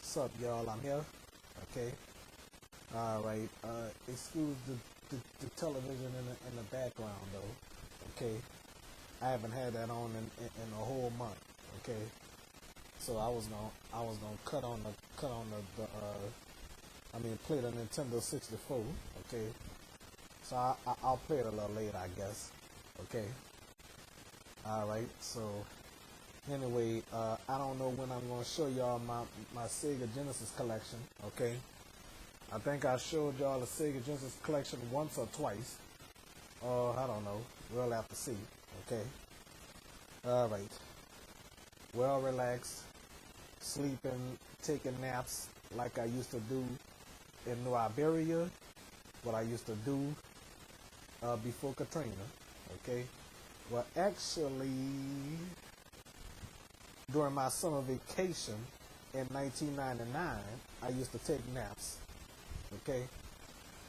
What's up, y'all? I'm here. Okay. All right. Excuse the television in the background, though. Okay. I haven't had that on in a whole month. Okay. So I was gonna play the Nintendo 64. Okay. So I'll play it a little later, I guess. Okay. All right. So anyway, I don't know when I'm gonna show y'all my Sega Genesis collection. Okay. I think I showed y'all the Sega Genesis collection once or twice. I don't know. We'll have to see. Okay. All right. Well relaxed, sleeping, taking naps like I used to do in New Iberia. What I used to do before Katrina. Okay. Well, actually, during my summer vacation in 1999, I used to take naps. Okay.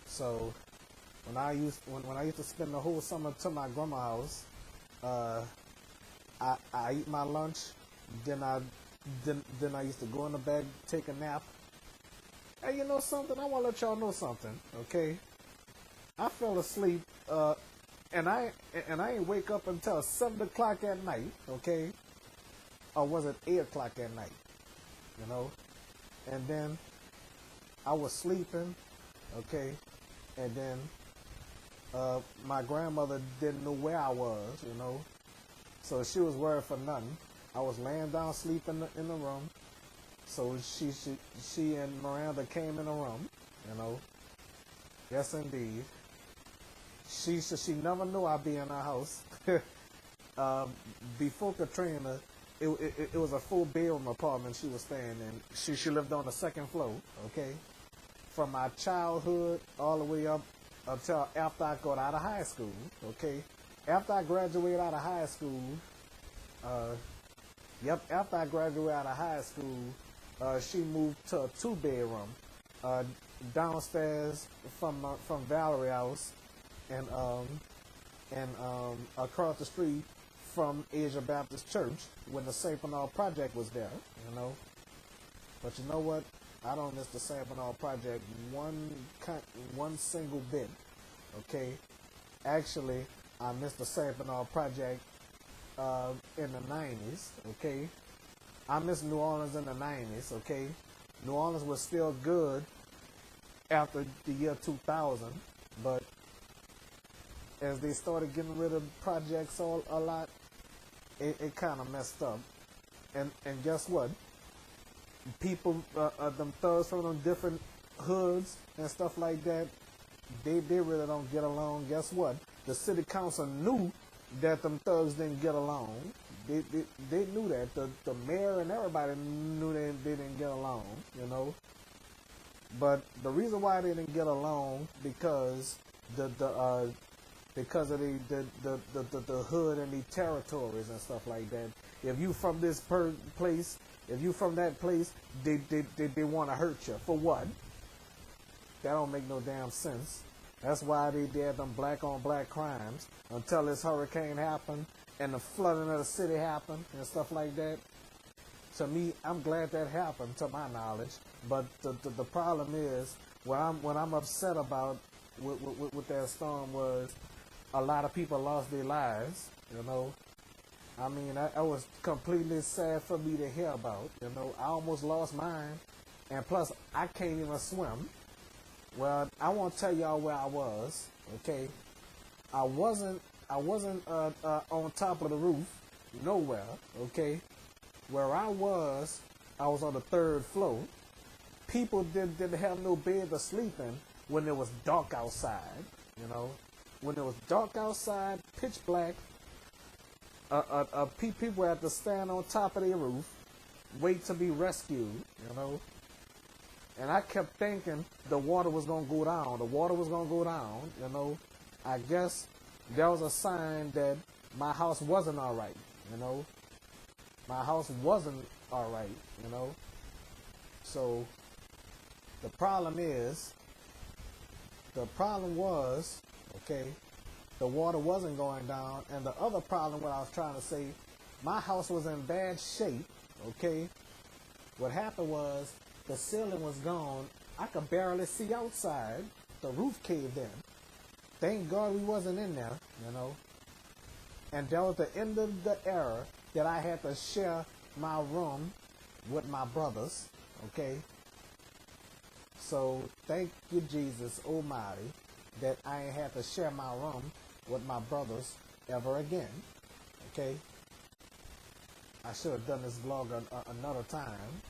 So when I used to spend the whole summer to my grandma's house, uh, I eat my lunch, then I used to go in the bed, take a nap. Hey, you know something? I want to let y'all know something. Okay, I fell asleep, and I ain't wake up until 7 o'clock at night. Okay, or was it 8 o'clock at night? You know, and then I was sleeping. Okay, and then my grandmother didn't know where I was. You know, so she was worried for nothing. I was laying down sleeping in the room. So she and Miranda came in the room. You know, yes indeed. She never knew I'd be in her house. Before Katrina, it was a full bedroom apartment she was staying in. She lived on the second floor. Okay, from my childhood all the way up until after I got out of high school. Okay, after I graduated out of high school, uh, after I graduated out of high school, she moved to a two-bedroom uh, downstairs from Valerie House, and across the street from Asia Baptist Church when the St. Bernard Project was there. You know, but you know what? I don't miss the St. Bernard Project one single bit. Okay, actually, I missed the St. Bernard Project in the 90s. Okay, I miss New Orleans in the 90s. Okay, New Orleans was still good after the year 2000, but as they started getting rid of projects a lot, it kind of messed up. And guess what? People, them thugs from them different hoods and stuff like that, they really don't get along. Guess what? The city council knew that them thugs didn't get along. They knew that. The mayor and everybody knew they didn't get along, you know. But the reason why they didn't get along because because of the hood and the territories and stuff like that. If you from this place, if you from that place, they want to hurt you. For what? That don't make no damn sense. That's why they did them black on black crimes until this hurricane happened and the flooding of the city happened and stuff like that. To me, I'm glad that happened to my knowledge. But the problem is what I'm upset about with that storm was a lot of people lost their lives. You know, I mean, that was completely sad for me to hear about. You know, I almost lost mine, and plus I can't even swim. Well, I won't tell y'all where I was. Okay, I wasn't on top of the roof, nowhere. Okay, where I was on the third floor. People didn't have no bed to sleep in when it was dark outside. You know, when it was dark outside, pitch black. People had to stand on top of their roof, wait to be rescued. You know. And I kept thinking the water was going to go down. The water was going to go down, you know. I guess there was a sign that my house wasn't all right, you know. My house wasn't all right, you know. So the problem was, okay, the water wasn't going down. And the other problem, what I was trying to say, my house was in bad shape, okay. What happened was The ceiling was gone. I could barely see outside. The roof caved in. Thank God we wasn't in there, you know. And that was the end of the era that I had to share my room with my brothers, okay? So thank you, Jesus Almighty, that I ain't had to share my room with my brothers ever again, okay? I should have done this vlog another time.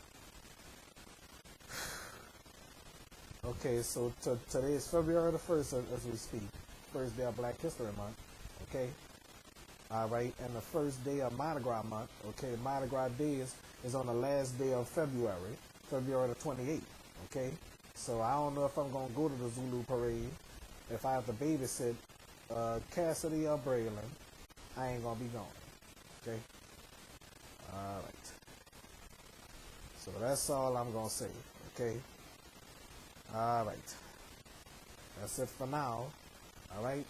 Okay, so today is February the 1st as we speak. First day of Black History Month, okay? All right, and the first day of Mardi Gras month, okay? Mardi Gras Day is on the last day of February, February the 28th, okay? So I don't know if I'm going to go to the Zulu parade. If I have to babysit Cassidy or Braylon, I ain't going to be going, okay? All right. So that's all I'm going to say, okay? All right. That's it for now, all right?